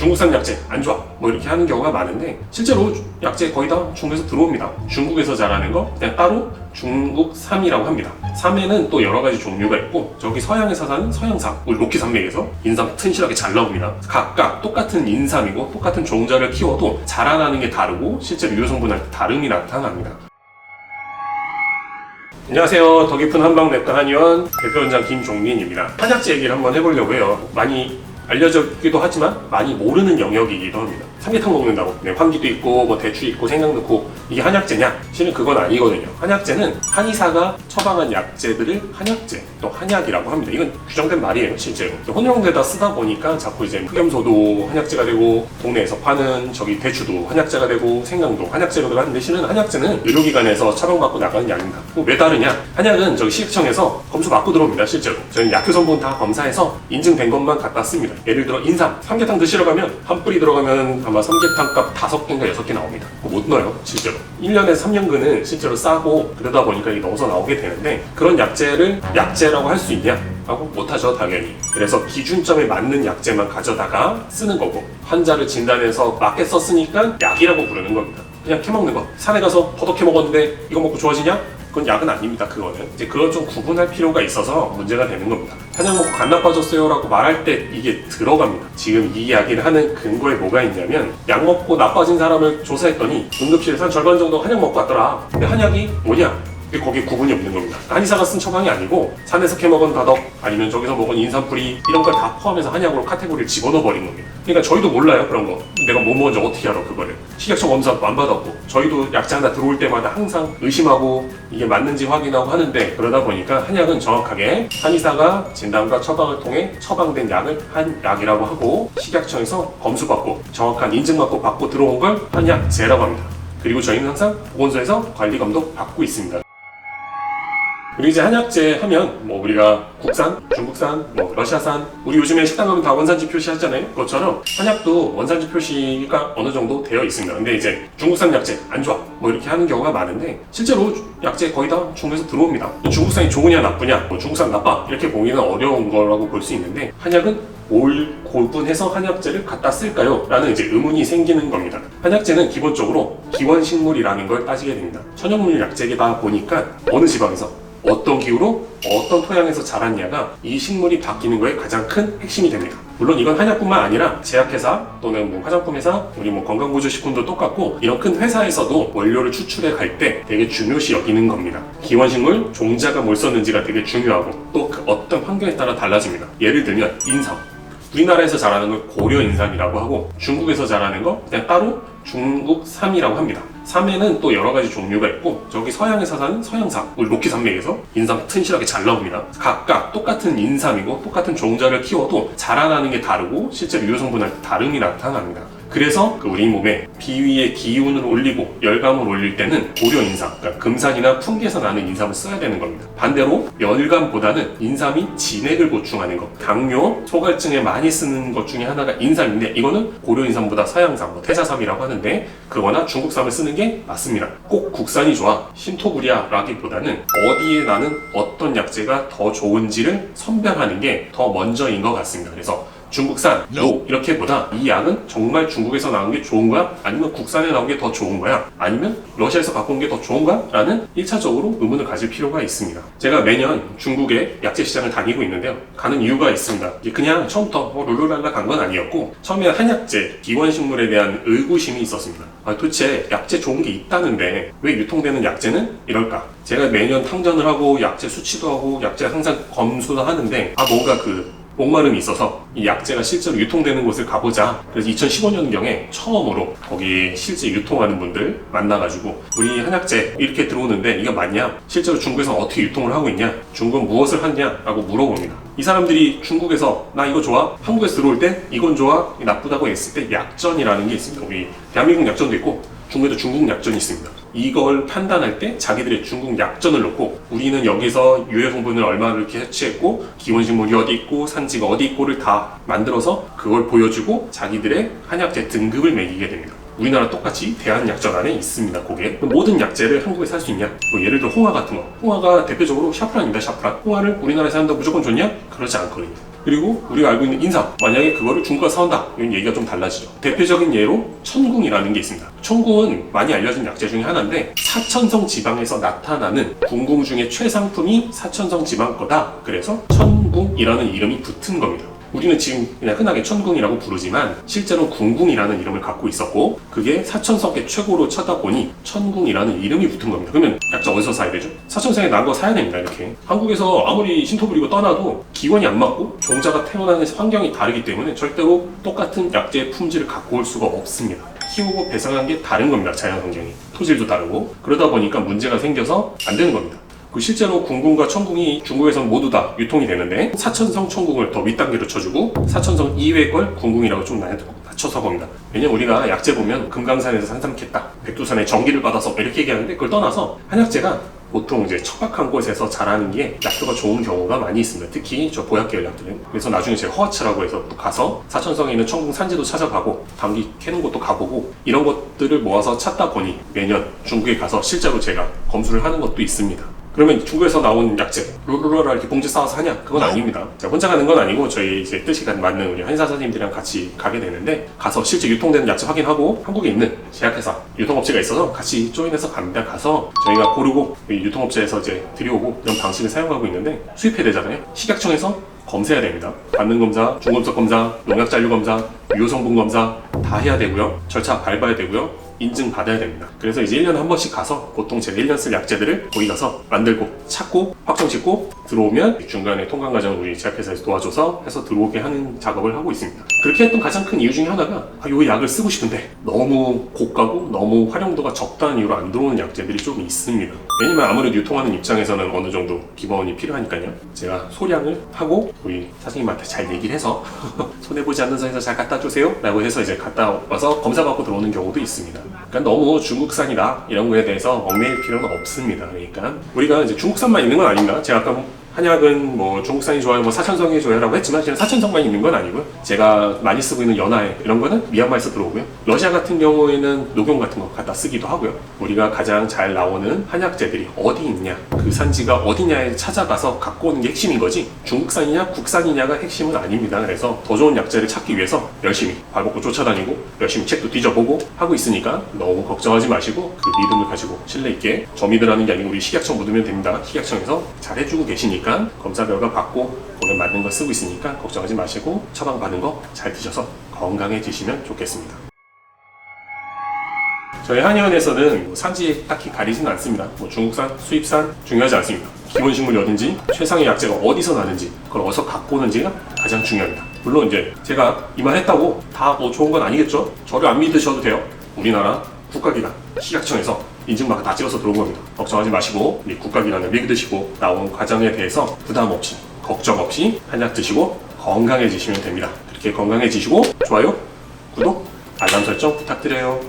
중국산 약재 안 좋아 뭐 이렇게 하는 경우가 많은데, 실제로 약재 거의 다 중국에서 들어옵니다. 중국에서 자라는 거 그냥 따로 중국삼이라고 합니다. 삼에는 또 여러 가지 종류가 있고, 저기 서양에서 사는 서양삼, 우리 로키 산맥에서 인삼 튼실하게 잘 나옵니다. 각각 똑같은 인삼이고 똑같은 종자를 키워도 자라나는 게 다르고 실제로 유효 성분할 때 다름이 나타납니다. 안녕하세요. 더 깊은 한방내과 한의원 대표원장 김종민입니다. 한약재 얘기를 한번 해보려고 해요. 많이 알려졌기도 하지만 많이 모르는 영역이기도 합니다. 삼계탕 먹는다고 환기도 있고 뭐 대추 있고 생강 넣고 이게 한약재냐? 실은 그건 아니거든요. 한약재는 한의사가 처방한 약재들을 한약재, 또 한약이라고 합니다. 이건 규정된 말이에요, 실제로. 혼용되다 쓰다 보니까 자꾸 이제 흑염소도 한약재가 되고, 동네에서 파는 저기 대추도 한약재가 되고, 생강도 한약재로 들어가는데, 실은 한약재는 의료기관에서 처방받고 나가는 약입니다. 왜 다르냐? 한약은 저기 시각청에서 검수 받고 들어옵니다, 실제로. 저희는 약효 성분 다 검사해서 인증된 것만 갖다 씁니다. 예를 들어 인삼, 삼계탕 드시러 가면 한 뿌리 들어가면 아마 삼계탕값 5개인가 6개 나옵니다. 못 넣어요, 실제로. 1년에서 3년근은 실제로 싸고, 그러다 보니까 넣어서 나오게 되는데, 그런 약재를 약재라고 할 수 있냐? 하고 못하죠, 당연히. 그래서 기준점에 맞는 약재만 가져다가 쓰는 거고, 환자를 진단해서 맞게 썼으니까 약이라고 부르는 겁니다. 그냥 캐먹는 거. 산에 가서 버덕해 먹었는데 이거 먹고 좋아지냐? 그건 약은 아닙니다. 그거는 이제 그걸 좀 구분할 필요가 있어서 문제가 되는 겁니다. 한약 먹고 간 나빠졌어요 라고 말할 때 이게 들어갑니다. 지금 이 이야기를 하는 근거에 뭐가 있냐면, 약 먹고 나빠진 사람을 조사했더니 응급실에서 한 절반 정도 한약 먹고 왔더라. 근데 한약이 뭐냐? 거기에 구분이 없는 겁니다. 한의사가 쓴 처방이 아니고 산에서 캐먹은 다덕, 아니면 저기서 먹은 인삼뿌리, 이런 걸 다 포함해서 한약으로 카테고리를 집어넣어 버린 겁니다. 그러니까 저희도 몰라요, 그런 거. 내가 뭐 먹은지 어떻게 알아, 그거를. 식약청 검사도 안 받았고, 저희도 약재 하나 들어올 때마다 항상 의심하고 이게 맞는지 확인하고 하는데, 그러다 보니까 한약은 정확하게 한의사가 진단과 처방을 통해 처방된 약을 한약이라고 하고, 식약청에서 검수받고 정확한 인증받고 받고 들어온 걸 한약재라고 합니다. 그리고 저희는 항상 보건소에서 관리 감독 받고 있습니다. 그리고 이제 한약재 하면 뭐 우리가 국산, 중국산, 뭐 러시아산, 우리 요즘에 식당 가면 다 원산지 표시하잖아요. 그것처럼 한약도 원산지 표시가 어느 정도 되어 있습니다. 근데 이제 중국산 약재 안 좋아 뭐 이렇게 하는 경우가 많은데, 실제로 약재 거의 다 중국에서 들어옵니다. 중국산이 좋으냐 나쁘냐, 뭐 중국산 나빠 이렇게 보기는 어려운 거라고 볼 수 있는데, 한약은 뭘 구분해서 한약재를 갖다 쓸까요? 라는 이제 의문이 생기는 겁니다. 한약재는 기본적으로 기원식물이라는 걸 따지게 됩니다. 천연물 약재이다 보니까 어느 지방에서 어떤 기후로 어떤 토양에서 자랐냐가 이 식물이 바뀌는 거에 가장 큰 핵심이 됩니다. 물론 이건 한약뿐만 아니라 제약회사 또는 뭐 화장품 회사, 우리 뭐 건강보조식품도 똑같고, 이런 큰 회사에서도 원료를 추출해 갈 때 되게 중요시 여기는 겁니다. 기원식물 종자가 뭘 썼는지가 되게 중요하고, 또 그 어떤 환경에 따라 달라집니다. 예를 들면 인삼, 우리나라에서 자라는 걸 고려인삼이라고 하고, 중국에서 자라는 거 그냥 따로 중국삼이라고 합니다. 삼에는 또 여러 가지 종류가 있고, 저기 서양에서 사는 서양삼, 우리 로키 산맥에서 인삼 튼실하게 잘 나옵니다. 각각 똑같은 인삼이고 똑같은 종자를 키워도 자라나는 게 다르고 실제로 유효 성분할 때 다름이 나타납니다. 그래서 우리 몸에 비위의 기운을 올리고 열감을 올릴 때는 고려인삼, 그러니까 금산이나 풍계에서 나는 인삼을 써야 되는 겁니다. 반대로 열감보다는 인삼이 진액을 보충하는 것, 당뇨, 소갈증에 많이 쓰는 것 중에 하나가 인삼인데, 이거는 고려인삼보다 서양삼, 뭐 태자삼이라고 하는데, 그거나 중국삼을 쓰는 게 맞습니다. 꼭 국산이 좋아, 신토부리아라기보다는 어디에 나는 어떤 약재가 더 좋은지를 선별하는 게 더 먼저인 것 같습니다. 그래서 중국산, 노 이렇게 보다 이 약은 정말 중국에서 나온 게 좋은 거야? 아니면 국산에 나온 게 더 좋은 거야? 아니면 러시아에서 갖고 온 게 더 좋은 거야? 라는 1차적으로 의문을 가질 필요가 있습니다. 제가 매년 중국의 약재 시장을 다니고 있는데요. 가는 이유가 있습니다. 그냥 처음부터 룰루랄라 간 건 아니었고, 처음에 한약재, 기원식물에 대한 의구심이 있었습니다. 도대체 약재 좋은 게 있다는데 왜 유통되는 약재는 이럴까? 제가 매년 탕전을 하고 약재 수치도 하고 약재 항상 검수도 하는데, 뭔가 목마름이 있어서 이 약재가 실제로 유통되는 곳을 가보자. 그래서 2015년경에 처음으로 거기 실제 유통하는 분들 만나가지고, 우리 한약재 이렇게 들어오는데 이거 맞냐? 실제로 중국에서 어떻게 유통을 하고 있냐? 중국은 무엇을 하냐? 라고 물어봅니다. 이 사람들이 중국에서 나 이거 좋아? 한국에서 들어올 때 이건 좋아? 나쁘다고 했을 때 약전이라는 게 있습니다. 우리 대한민국 약전도 있고 중국에도 중국 약전이 있습니다. 이걸 판단할 때 자기들의 중국 약전을 놓고, 우리는 여기서 유해 성분을 얼마를 이렇게 해치했고 기원식물이 어디 있고 산지가 어디 있고를 다 만들어서 그걸 보여주고 자기들의 한약재 등급을 매기게 됩니다. 우리나라 똑같이 대한약전 안에 있습니다. 그게 모든 약재를 한국에 살 수 있냐? 뭐 예를 들어 홍화 같은 거, 홍화가 대표적으로 샤프란입니다. 샤프란. 홍화를 우리나라에서 한다고 무조건 좋냐? 그렇지 않거든요. 그리고 우리가 알고 있는 인삼, 만약에 그거를 중국가 사온다, 이런 얘기가 좀 달라지죠. 대표적인 예로 천궁이라는 게 있습니다. 천궁은 많이 알려진 약재 중에 하나인데 사천성 지방에서 나타나는 궁궁 중에 최상품이 사천성 지방 거다. 그래서 천궁이라는 이름이 붙은 겁니다. 우리는 지금 그냥 흔하게 천궁이라고 부르지만 실제로 궁궁이라는 이름을 갖고 있었고 그게 사천성의 최고로 쳐다보니 천궁이라는 이름이 붙은 겁니다. 그러면 약재 어디서 사야 되죠? 사천성에 난 거 사야 됩니다. 이렇게 한국에서 아무리 신토 부리고 떠나도 기원이 안 맞고 종자가 태어나는 환경이 다르기 때문에 절대로 똑같은 약재의 품질을 갖고 올 수가 없습니다. 키우고 배성한 게 다른 겁니다. 자연 환경이 토질도 다르고 그러다 보니까 문제가 생겨서 안 되는 겁니다. 실제로 궁궁과 천궁이 중국에서는 모두 다 유통이 되는데 사천성 천궁을 더 윗단계로 쳐주고 사천성 이외의 걸 궁궁이라고 좀 낮춰서 봅니다. 왜냐면 우리가 약재 보면 금강산에서 산삼했다, 백두산에 전기를 받아서 이렇게 얘기하는데 그걸 떠나서 한약재가 보통 이제 척박한 곳에서 자라는 게 약효가 좋은 경우가 많이 있습니다. 특히 저 보약계열 약들은. 그래서 나중에 제가 허아츠라고 해서 또 가서 사천성에 있는 천궁 산지도 찾아가고 감기 캐는 곳도 가보고 이런 것들을 모아서 찾다 보니 매년 중국에 가서 실제로 제가 검수를 하는 것도 있습니다. 그러면 중국에서 나온 약재 룰루라 이렇게 봉지 싸워서 하냐? 그건 아닙니다. 제가 혼자 가는 건 아니고 저희 이제 뜻이 맞는 우리 한의사 선생님들이랑 같이 가게 되는데 가서 실제 유통되는 약재 확인하고 한국에 있는 제약회사 유통업체가 있어서 같이 조인해서 갑니다. 가서 저희가 고르고 유통업체에서 이제 들여오고 이런 방식을 사용하고 있는데 수입해야 되잖아요. 식약청에서 검사해야 됩니다. 반응 검사, 중금속 검사, 농약 잔류 검사, 유효 성분 검사 다 해야 되고요. 절차 밟아야 되고요. 인증 받아야 됩니다. 그래서 이제 1년에 한 번씩 가서 보통 제가 1년 쓸 약재들을 거기 가서 만들고 찾고 확정짓고 들어오면 중간에 통관 과정을 우리 제약회사에서 도와줘서 해서 들어오게 하는 작업을 하고 있습니다. 그렇게 했던 가장 큰 이유 중에 하나가 이 약을 쓰고 싶은데 너무 고가고 너무 활용도가 적다는 이유로 안 들어오는 약재들이 좀 있습니다. 왜냐면 아무래도 유통하는 입장에서는 어느 정도 기본이 필요하니까요. 제가 소량을 하고 우리 사장님한테 잘 얘기를 해서 손해보지 않는 선에서 잘 갖다 주세요 라고 해서 이제 갔다 와서 검사받고 들어오는 경우도 있습니다. 그러니까 너무 중국산이다 이런 거에 대해서 얽매일 필요는 없습니다. 그러니까 우리가 이제 중국산만 있는 건 아닙니다. 제가 아까 한약은 뭐 중국산이 좋아요, 뭐 사천성이 좋아요라고 했지만 그냥 사천성만 있는 건 아니고요. 제가 많이 쓰고 있는 연하에 이런 거는 미얀마에서 들어오고요. 러시아 같은 경우에는 녹용 같은 거 갖다 쓰기도 하고요. 우리가 가장 잘 나오는 한약재들이 어디 있냐, 그 산지가 어디냐에 찾아가서 갖고 오는 게 핵심인 거지 중국산이냐 국산이냐가 핵심은 아닙니다. 그래서 더 좋은 약재를 찾기 위해서 열심히 발벗고 쫓아다니고 열심히 책도 뒤져보고 하고 있으니까 너무 걱정하지 마시고 그 믿음을 가지고 신뢰 있게 저 믿으라는 게 아니고 우리 식약청 묻으면 됩니다. 식약청에서 잘 해주고 계시니까 검사 결과 받고 거기에 맞는 거 쓰고 있으니까 걱정하지 마시고 처방 받은 거 잘 드셔서 건강해지시면 좋겠습니다. 저희 한의원에서는 산지 딱히 가리지는 않습니다. 뭐 중국산, 수입산 중요하지 않습니다. 기본 식물이 어딘지, 최상의 약재가 어디서 나는지, 그걸 어디서 갖고 오는지가 가장 중요합니다. 물론 이제 제가 이 말 했다고 다 뭐 좋은 건 아니겠죠? 저를 안 믿으셔도 돼요. 우리나라 국가기관, 식약청에서 인증마크 다 찍어서 들어온 겁니다. 걱정하지 마시고 이 국가기관을 믿으시고 나온 과정에 대해서 부담 없이, 걱정 없이 한약 드시고 건강해지시면 됩니다. 그렇게 건강해지시고 좋아요, 구독, 알람 설정 부탁드려요.